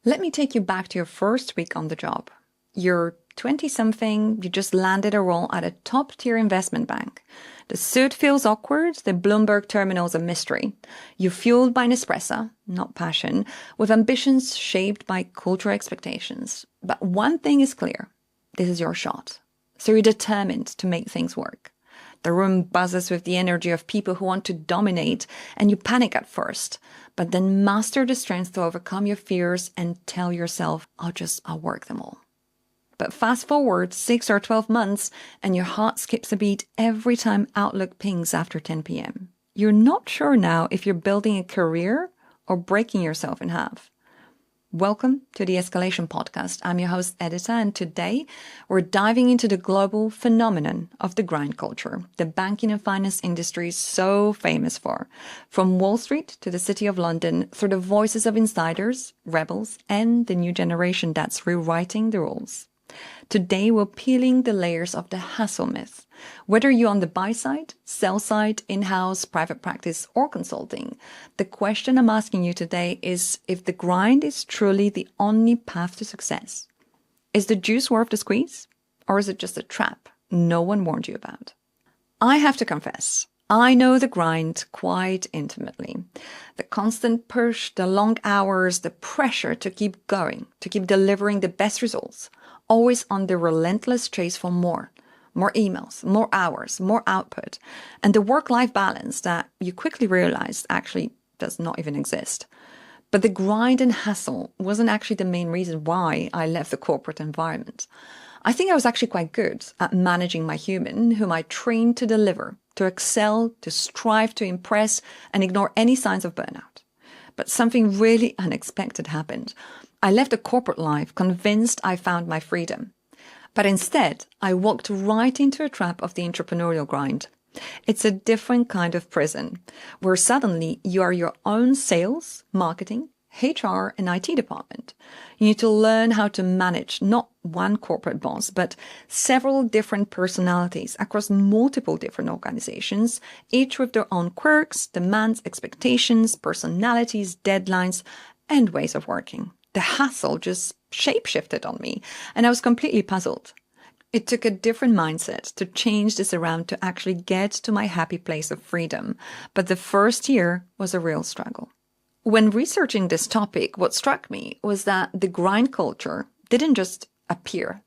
Let me take you back to your first week on the job. You're 20-something, you just landed a role at a top-tier investment bank. The suit feels awkward, the Bloomberg terminal's a mystery. You're fueled by Nespresso, not passion, with ambitions shaped by cultural expectations. But one thing is clear, this is your shot. So you're determined to make things work. The room buzzes with the energy of people who want to dominate, and you panic at first, but then master the strength to overcome your fears and tell yourself, I'll work them all. But fast forward 6 or 12 months, and your heart skips a beat every time Outlook pings after 10 p.m. You're not sure now if you're building a career or breaking yourself in half. Welcome to the Escalation Podcast. I'm your host, Edita, and today we're diving into the global phenomenon of the grind culture, the banking and finance industry is so famous for. From Wall Street to the City of London, through the voices of insiders, rebels, and the new generation that's rewriting the rules. Today, we're peeling the layers of the hustle myth. Whether you're on the buy side, sell side, in-house, private practice, or consulting, the question I'm asking you today is if the grind is truly the only path to success. Is the juice worth the squeeze? Or is it just a trap no one warned you about? I have to confess, I know the grind quite intimately. The constant push, the long hours, the pressure to keep going, to keep delivering the best results. Always on the relentless chase for more emails, more hours, more output, and the work-life balance that you quickly realize actually does not even exist. But the grind and hassle wasn't actually the main reason why I left the corporate environment. I think I was actually quite good at managing my human, whom I trained to deliver, to excel, to strive, to impress, and ignore any signs of burnout. But something really unexpected happened. I left the corporate life convinced I found my freedom. But instead, I walked right into a trap of the entrepreneurial grind. It's a different kind of prison, where suddenly you are your own sales, marketing, HR, and IT department. You need to learn how to manage not one corporate boss, but several different personalities across multiple different organizations, each with their own quirks, demands, expectations, personalities, deadlines, and ways of working. The hassle just shape-shifted on me, and I was completely puzzled. It took a different mindset to change this around to actually get to my happy place of freedom, but the first year was a real struggle. When researching this topic, what struck me was that the grind culture didn't just appear.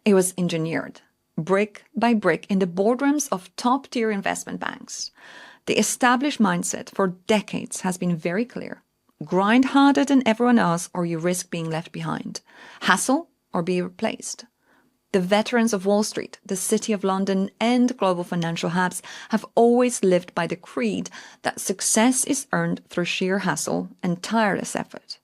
It was engineered, brick by brick, in the boardrooms of top-tier investment banks. The established mindset for decades has been very clear. Grind harder than everyone else or you risk being left behind. Hassle or be replaced. The veterans of Wall Street, the City of London, and global financial hubs have always lived by the creed that success is earned through sheer hassle and tireless effort.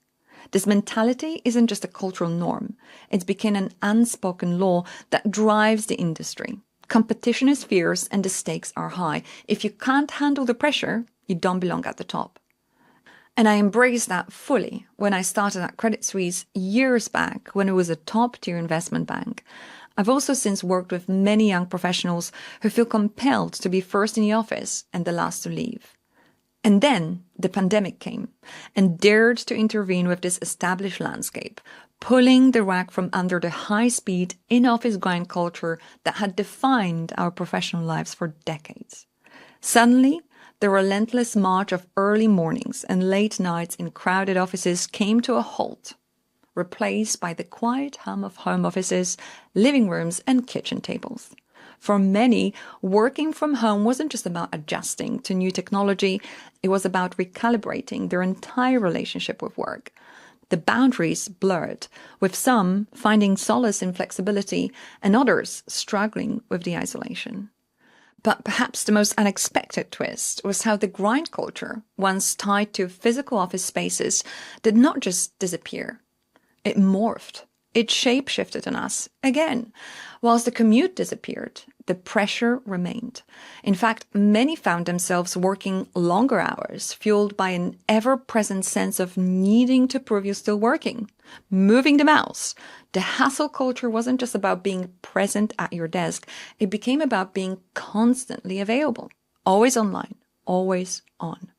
This mentality isn't just a cultural norm. It's become an unspoken law that drives the industry. Competition is fierce and the stakes are high. If you can't handle the pressure, you don't belong at the top. And I embraced that fully when I started at Credit Suisse years back when it was a top-tier investment bank. I've also since worked with many young professionals who feel compelled to be first in the office and the last to leave. And then the pandemic came and dared to intervene with this established landscape, pulling the rug from under the high-speed, in-office grind culture that had defined our professional lives for decades. Suddenly, the relentless march of early mornings and late nights in crowded offices came to a halt, replaced by the quiet hum of home offices, living rooms, and kitchen tables. For many, working from home wasn't just about adjusting to new technology, it was about recalibrating their entire relationship with work. The boundaries blurred, with some finding solace in flexibility and others struggling with the isolation. But perhaps the most unexpected twist was how the grind culture, once tied to physical office spaces, did not just disappear. It morphed. It shape-shifted on us again. Whilst the commute disappeared, the pressure remained. In fact, many found themselves working longer hours, fueled by an ever-present sense of needing to prove you're still working, moving the mouse. The hassle culture wasn't just about being present at your desk. It became about being constantly available, always online, always on.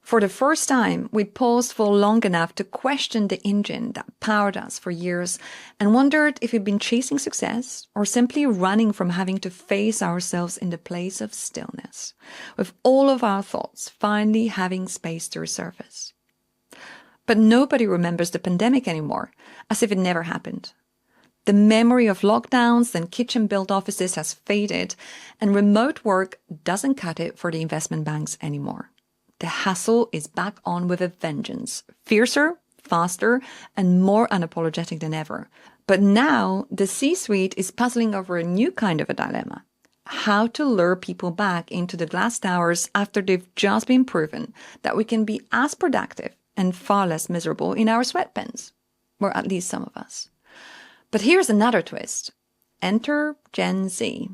For the first time, we paused for long enough to question the engine that powered us for years and wondered if we'd been chasing success or simply running from having to face ourselves in the place of stillness, with all of our thoughts finally having space to resurface. But nobody remembers the pandemic anymore, as if it never happened. The memory of lockdowns and kitchen-built offices has faded, and remote work doesn't cut it for the investment banks anymore. The hassle is back on with a vengeance, fiercer, faster, and more unapologetic than ever. But now the C-suite is puzzling over a new kind of a dilemma. How to lure people back into the glass towers after they've just been proven that we can be as productive and far less miserable in our sweatpants. Or at least some of us. But here's another twist. Enter Gen Z.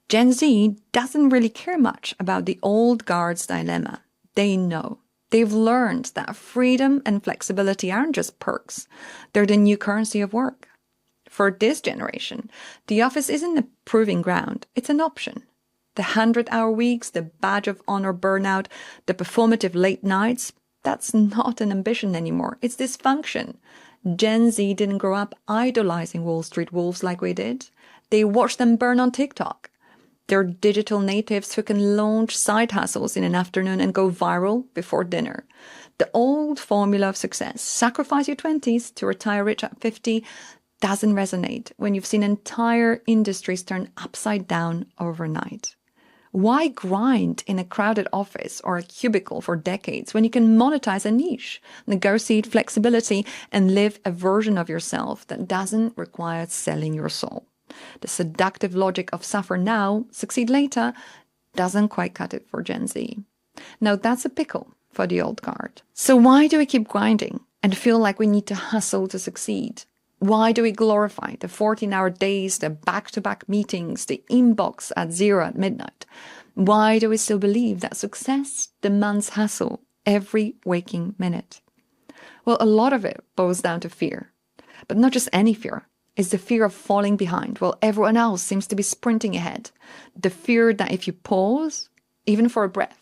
Gen Z doesn't really care much about the old guard's dilemma. They know. They've learned that freedom and flexibility aren't just perks. They're the new currency of work. For this generation, the office isn't a proving ground. It's an option. The 100-hour weeks, the badge of honor burnout, the performative late nights, that's not an ambition anymore. It's dysfunction. Gen Z didn't grow up idolizing Wall Street wolves like we did. They watched them burn on TikTok. They're digital natives who can launch side hustles in an afternoon and go viral before dinner. The old formula of success, sacrifice your 20s to retire rich at 50, doesn't resonate when you've seen entire industries turn upside down overnight. Why grind in a crowded office or a cubicle for decades when you can monetize a niche, negotiate flexibility, and live a version of yourself that doesn't require selling your soul? The seductive logic of suffer now, succeed later, doesn't quite cut it for Gen Z. Now that's a pickle for the old guard. So why do we keep grinding and feel like we need to hustle to succeed? Why do we glorify the 14-hour days, the back-to-back meetings, the inbox at 0 at midnight? Why do we still believe that success demands hustle every waking minute? Well, a lot of it boils down to fear. But not just any fear. It's the fear of falling behind while everyone else seems to be sprinting ahead. The fear that if you pause, even for a breath,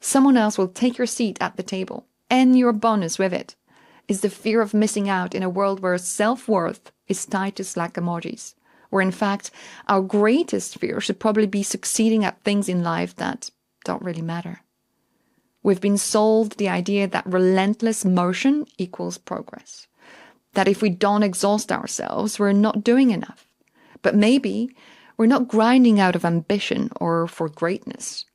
someone else will take your seat at the table and your bonus with it. Is the fear of missing out in a world where self-worth is tied to Slack emojis, where in fact our greatest fear should probably be succeeding at things in life that don't really matter. We've been sold the idea that relentless motion equals progress, that if we don't exhaust ourselves, we're not doing enough. But maybe we're not grinding out of ambition or for greatness.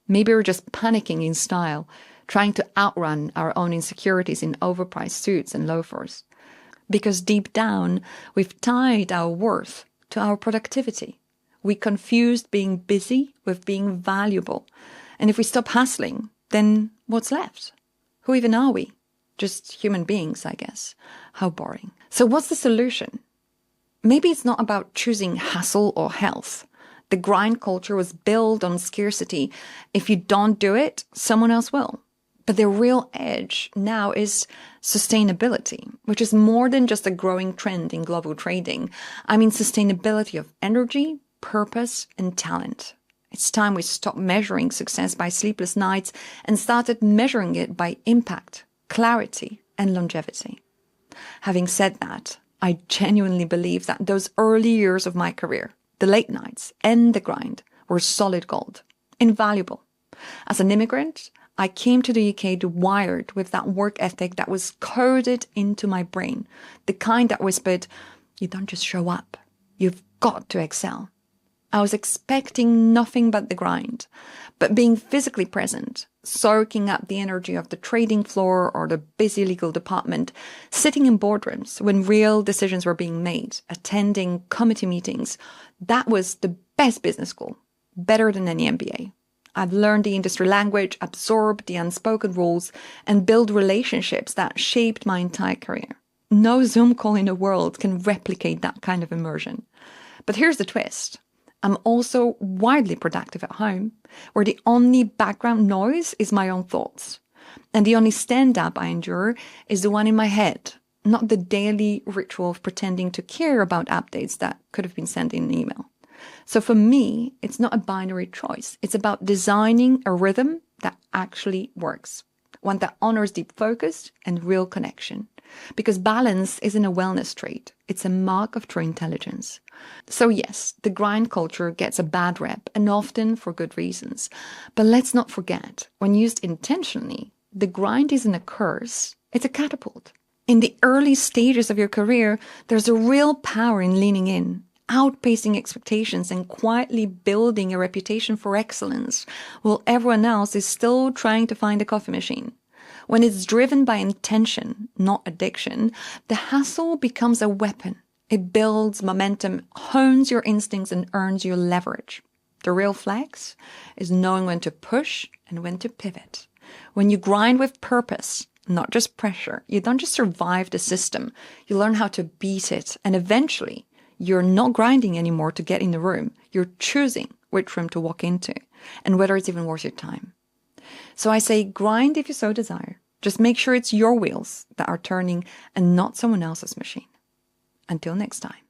Maybe we're just panicking in style, trying to outrun our own insecurities in overpriced suits and loafers. Because deep down, we've tied our worth to our productivity. We confused being busy with being valuable. And if we stop hustling, then what's left? Who even are we? Just human beings, I guess. How boring. So what's the solution? Maybe it's not about choosing hustle or health. The grind culture was built on scarcity. If you don't do it, someone else will. But the real edge now is sustainability, which is more than just a growing trend in global trading. I mean sustainability of energy, purpose, and talent. It's time we stopped measuring success by sleepless nights and started measuring it by impact, clarity, and longevity. Having said that, I genuinely believe that those early years of my career, the late nights and the grind, were solid gold, invaluable. As an immigrant, I came to the UK wired with that work ethic that was coded into my brain, the kind that whispered, you don't just show up, you've got to excel. I was expecting nothing but the grind, but being physically present, soaking up the energy of the trading floor or the busy legal department, sitting in boardrooms when real decisions were being made, attending committee meetings, that was the best business school, better than any MBA. I've learned the industry language, absorbed the unspoken rules, and built relationships that shaped my entire career. No Zoom call in the world can replicate that kind of immersion. But here's the twist. I'm also widely productive at home, where the only background noise is my own thoughts. And the only stand-up I endure is the one in my head, not the daily ritual of pretending to care about updates that could have been sent in an email. So for me, it's not a binary choice. It's about designing a rhythm that actually works. one that honors deep focus and real connection. Because balance isn't a wellness trait, it's a mark of true intelligence. So yes, the grind culture gets a bad rep, and often for good reasons. But let's not forget, when used intentionally, the grind isn't a curse, it's a catapult. In the early stages of your career, there's a real power in leaning in, outpacing expectations and quietly building a reputation for excellence, while everyone else is still trying to find a coffee machine. When it's driven by intention, not addiction, the hustle becomes a weapon. It builds momentum, hones your instincts, and earns you leverage. The real flex is knowing when to push and when to pivot. When you grind with purpose, not just pressure, you don't just survive the system, you learn how to beat it, and eventually you're not grinding anymore to get in the room. You're choosing which room to walk into and whether it's even worth your time. So I say grind if you so desire. Just make sure it's your wheels that are turning and not someone else's machine. Until next time.